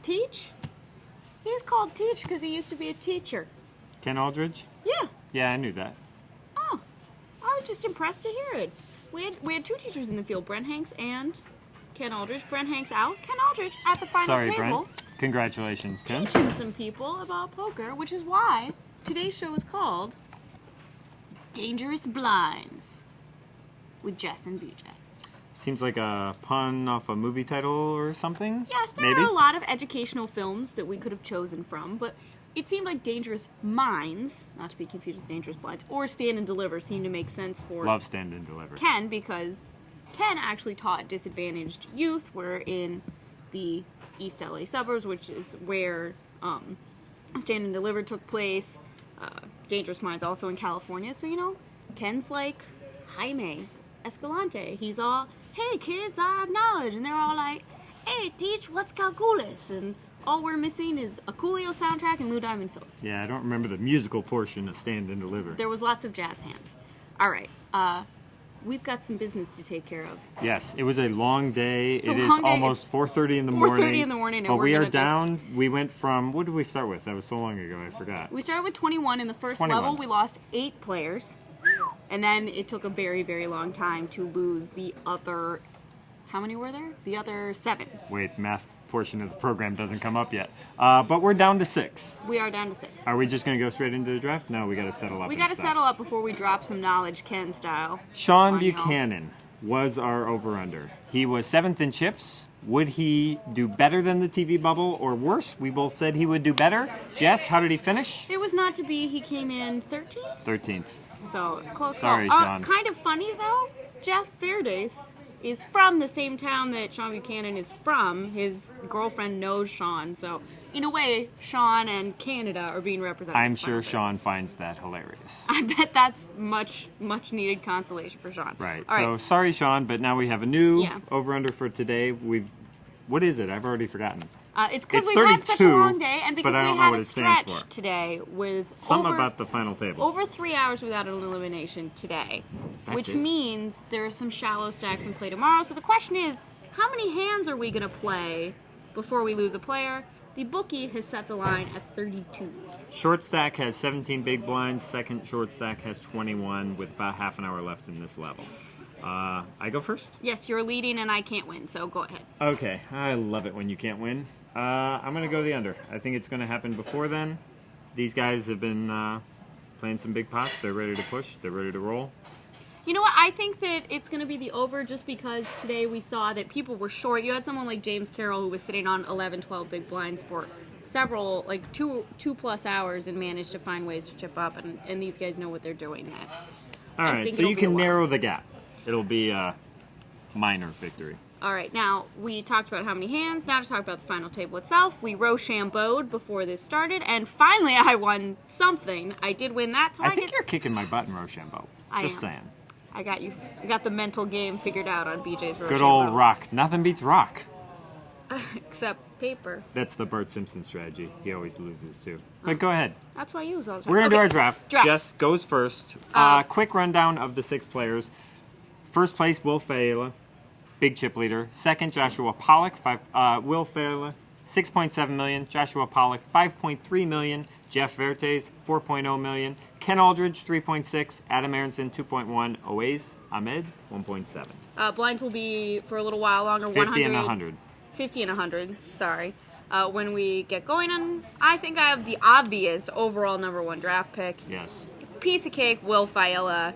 Teach? He's called Teach because he used to be a teacher. Ken Aldridge? Yeah. Yeah, I knew that. Oh, I was just impressed to hear it. We had two teachers in the field, Brent Hanks and Ken Aldridge. Brent Hanks out. Ken Aldridge at the final Sorry, table. Brent. Congratulations, Ken. Teaching some people about poker, which is why today's show is called Dangerous Blinds with Jess and BJ. Seems like a pun off a movie title or something? Yes, there Maybe? are a lot of educational films that we could have chosen from, but it seemed like Dangerous Minds, not to be confused with Dangerous Blinds, or Stand and Deliver seemed to make sense for Love Stand and Deliver. Ken, because Ken actually taught disadvantaged youth. We're in the East LA suburbs, which is where Stand and Deliver took place. Dangerous Minds also in California. So, you know, Ken's like Jaime Escalante. He's all, hey kids, I have knowledge. And they're all like, hey, teach, what's calculus? And all we're missing is a Coolio soundtrack and Lou Diamond Phillips. Yeah, I don't remember the musical portion of Stand and Deliver. There was lots of jazz hands. All right. We've got some business to take care of. Yes, it was a long day. It is long day. almost 4:30 in the morning. 4:30 in the morning, and but we're we are gonna down. We went from, what did we start with? That was so long ago, I forgot. We started with 21 in the first 21. level. We lost 8 players. And then it took a very, very long time to lose the other... How many were there? The other 7. Wait, math portion of the program doesn't come up yet. But we're down to 6. We are down to 6. Are we just going to go straight into the draft? No, we got to settle up. We and got to stuff. settle up before we drop some knowledge, Ken style. Sean on y'all. Buchanan was our over-under. He was 7th in chips. Would he do better than the TV bubble or worse? We both said he would do better. Jess, how did he finish? It was not to be. He came in 13th. 13th. So, close Sorry, call. Sean. Kind of funny, though. Jeff Fairdace is from the same town that Sean Buchanan is from. His girlfriend knows Sean. So, in a way, Sean and Canada are being represented. I'm sure Sean finds that hilarious. I bet that's much needed consolation for Sean. Right. All So sorry, Sean, but now we have a new Yeah. over-under for today. What is it? I've already forgotten. It's because It's we've had such a 32, long day, and because but I we don't know had what a it stands stretch for. today with Something about the final table. over 3 hours without an elimination today, That's which it. means there are some shallow stacks in play tomorrow. So the question is, how many hands are we going to play before we lose a player? The bookie has set the line at 32. Short stack has 17 big blinds. Second short stack has 21 with about half an hour left in this level. I go first? Yes, you're leading and I can't win, so go ahead. Okay, I love it when you can't win. I'm going to go the under. I think it's going to happen before then. These guys have been playing some big pots. They're ready to push. They're ready to roll. You know what? I think that it's going to be the over just because today we saw that people were short. You had someone like James Carroll who was sitting on 11, 12 big blinds for several, like two plus hours and managed to find ways to chip up, and these guys know what they're doing. All right, so you can narrow the gap. It'll be a minor victory. All right, now we talked about how many hands. Now to talk about the final table itself. We Rochambeau'd before this started, and finally I won something. I did win that, so I think you're kicking my butt in Rochambeau. I Just am. saying. I got you. I got the mental game figured out on BJ's Rochambeau. Good old rock. Nothing beats rock. Except paper. That's the Bart Simpson strategy. He always loses too. But go ahead. That's what I use all the time. We're going to do Okay, our draft. Jess goes first. Quick rundown of the 6 players. First place, Will Faela, big chip leader. Second, Joshua Pollock, Will Faela, 6.7 million. Joshua Pollock, 5.3 million. Jeff Vertes, 4.0 million. Ken Aldridge, 3.6. Adam Aronson, 2.1. Oaze Ahmed, 1.7. Blinds will be for a little while longer. 50 and 100. 50 and 100, sorry. When we get going, and I think I have the obvious overall number 1 draft pick. Yes. Piece of cake, Will Faela.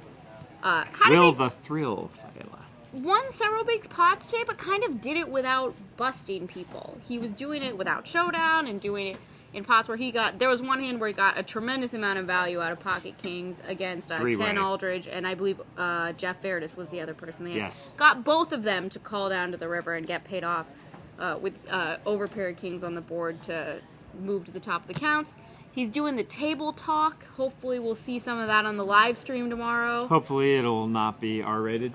Will the Thrill Faela. Won several big pots today, but kind of did it without busting people. He was doing it without showdown and doing it in pots where there was one hand where he got a tremendous amount of value out of pocket kings against Ken Aldridge, and I believe Jeff Fairdace was the other person. They got both of them to call down to the river and get paid off with overpaired kings on the board to move to the top of the counts. He's doing the table talk. Hopefully we'll see some of that on the live stream tomorrow. Hopefully it'll not be R-rated.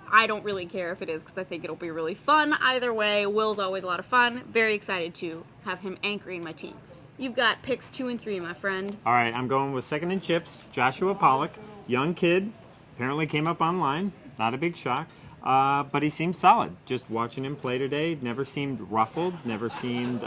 I don't really care if it is because I think it'll be really fun. Either way, Will's always a lot of fun. Very excited to have him anchoring my team. You've got picks 2 and 3, my friend. All right, I'm going with second in chips, Joshua Pollock. Young kid, apparently came up online. Not a big shock. But he seemed solid. Just watching him play today, never seemed ruffled, never seemed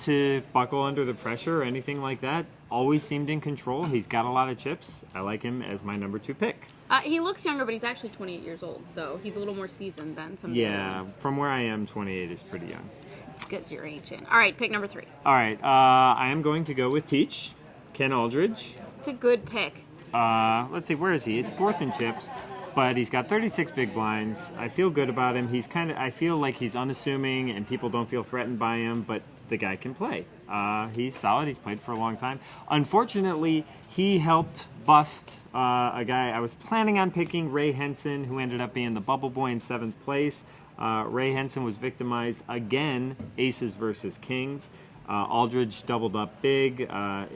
to buckle under the pressure or anything like that. Always seemed in control. He's got a lot of chips. I like him as my number 2 pick. He looks younger, but he's actually 28 years old, so he's a little more seasoned than some of the other ones. From where I am, 28 is pretty young. It's because you're ancient. All right, pick number 3. All right, I am going to go with Teach, Ken Aldridge. It's a good pick. Let's see, where is he? He's 4th in chips, but he's got 36 big blinds. I feel good about him. I feel like he's unassuming and people don't feel threatened by him, but the guy can play. He's solid. He's played for a long time. Unfortunately, he helped bust a guy. I was planning on picking Ray Henson, who ended up being the bubble boy in 7th place. Ray Henson was victimized again, aces versus kings. Aldridge doubled up big. I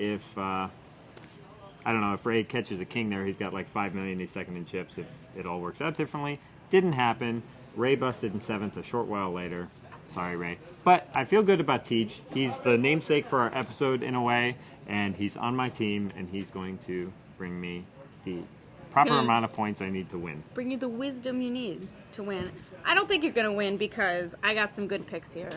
don't know, if Ray catches a king there, he's got like $5 million. He's 2nd in chips if it all works out differently. Didn't happen. Ray busted in 7th a short while later. Sorry, Ray. But I feel good about Teach. He's the namesake for our episode in a way, and he's on my team, and he's going to bring me the proper amount of points I need to win. Bring you the wisdom you need to win. I don't think you're going to win because I got some good picks here.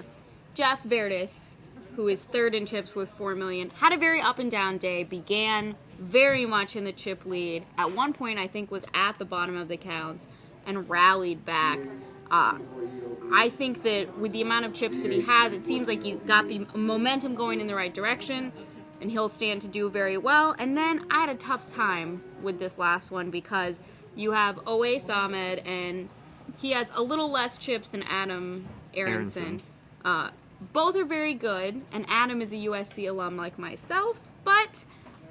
Jeff Verdis, who is 3rd in chips with $4 million, had a very up and down day, began very much in the chip lead. At one point, I think was at the bottom of the counts and rallied back. I think that with the amount of chips that he has, it seems like he's got the momentum going in the right direction, and he'll stand to do very well. And then I had a tough time with this last one because you have Owais Ahmed, and he has a little less chips than Adam Aronson. Both are very good, and Adam is a USC alum like myself, but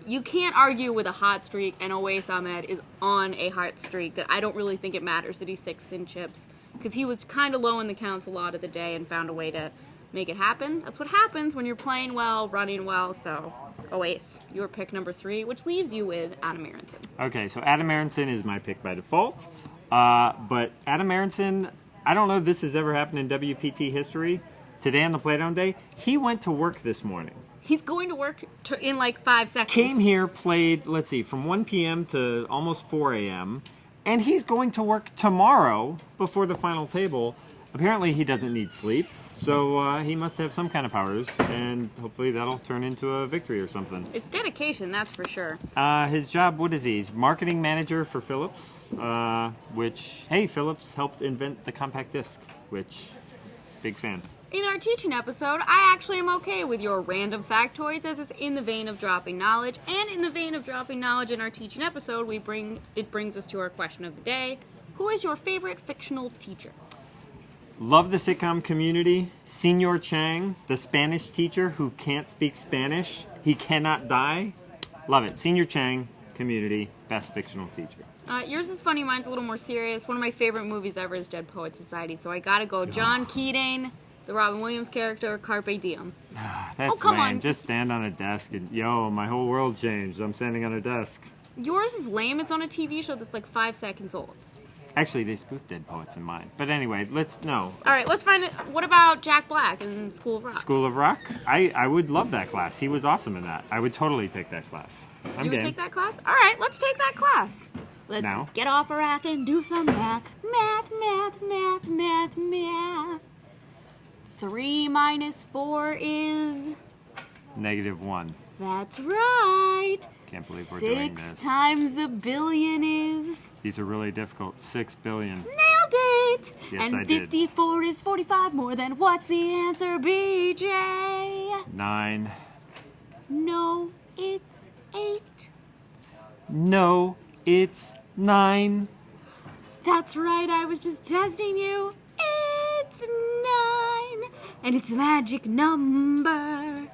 you can't argue with a hot streak, and Owais Ahmed is on a hot streak that I don't really think it matters that he's 6th in chips, because he was kind of low in the counts a lot of the day and found a way to make it happen. That's what happens when you're playing well, running well, so Owais, your pick number 3, which leaves you with Adam Aronson. Okay, so Adam Aronson is my pick by default, but Adam Aronson, I don't know if this has ever happened in WPT history. Today on the Playdown Day, he went to work this morning. He's going to work in like 5 seconds. Came here, played, let's see, from 1 p.m. to almost 4 a.m., and he's going to work tomorrow before the final table. Apparently he doesn't need sleep, so he must have some kind of powers, and hopefully that'll turn into a victory or something. It's dedication, that's for sure. His job, what is he? He's marketing manager for Philips, which, hey, Philips helped invent the compact disc, which, big fan. In our teaching episode, I actually am okay with your random factoids, as it's in the vein of dropping knowledge. And in the vein of dropping knowledge in our teaching episode, it brings us to our question of the day. Who is your favorite fictional teacher? Love the sitcom Community. Senor Chang, the Spanish teacher who can't speak Spanish. He cannot die. Love it. Senor Chang, Community, best fictional teacher. Yours is funny, mine's a little more serious. One of my favorite movies ever is Dead Poets Society, so I gotta go John Keating, the Robin Williams character, Carpe Diem. That's come lame. on. Just stand on a desk and, yo, my whole world changed. I'm standing on a desk. Yours is lame. It's on a TV show that's like 5 seconds old. Actually, they spoofed Dead Poets in mine. But anyway, no. All right, let's find it. What about Jack Black in School of Rock? School of Rock? I would love that class. He was awesome in that. I would totally take that class. You would take that class? All right, let's take that class. Let's get off our ass and do some math. Math. 3 minus 4 is... -1. That's right. Can't believe we're doing this. 6 times a billion is... These are really difficult. 6 billion. Nailed it! Yes, and I did. 54 is 45 more than what's the answer, BJ? 9. No, it's 8. No, it's 9. That's right, I was just testing you. It's 9. And it's a magic number.